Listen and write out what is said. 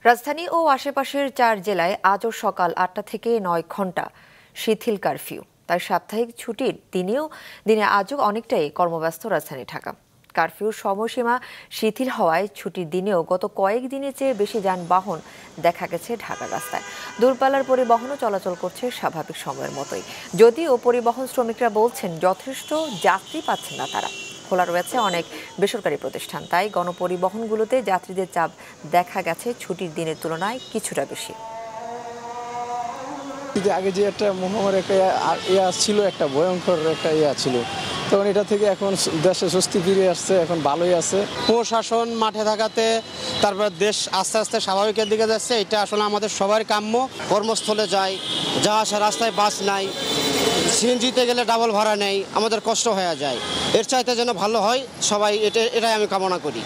রাজধানী ও আশেপাশের 4 জেলায় আজও সকাল 8টা থেকে 9 ঘণ্টা শিথিল কারফিউ। তাই সাপ্তাহিক ছুটির দিনে আজও অনেকটাই কর্মব্যস্ত রাজধানী ঢাকা। কারফিউর সময়সীমা শিথিল হওয়ায় ছুটির দিনেও গত কয়েকদিনের চেয়ে বেশি যানবাহন দেখা গেছে ঢাকার রাস্তায়। দূরপাল্লার পরিবহনও চলাচল করছে স্বাভাবিক সময়ের মতোই, যদিও পরিবহন শ্রমিকরা বলছেন যথেষ্ট যাত্রী পাচ্ছেন না তারা। খোলা রয়েছে অনেক বেসরকারি প্রতিষ্ঠান, তাই গণপরিবহনগুলোতে যাত্রীদের চাপ দেখা গেছে ছুটির দিনের তুলনায় কিছুটা বেশি। আগে যে একটা মহামারী একটা ছিল, একটা ভয়ঙ্কর একটা ছিল, তখন এটা থেকে এখন দেশে স্বস্তি ফিরে আসছে, এখন ভালোই আছে। প্রশাসন মাঠে থাকাতে তারপর দেশ আস্তে আস্তে স্বাভাবিকের দিকে যাচ্ছে, এটা আসলে আমাদের সবার কাম্য। কর্মস্থলে যাই, যা আসা রাস্তায় বাস নাই, সিএনজিতে গেলে ডাবল ভাড়া নেই, আমাদের কষ্ট হয়ে যায়। এর চাইতে যেন ভালো হয়, সবাই এটাই আমি কামনা করি।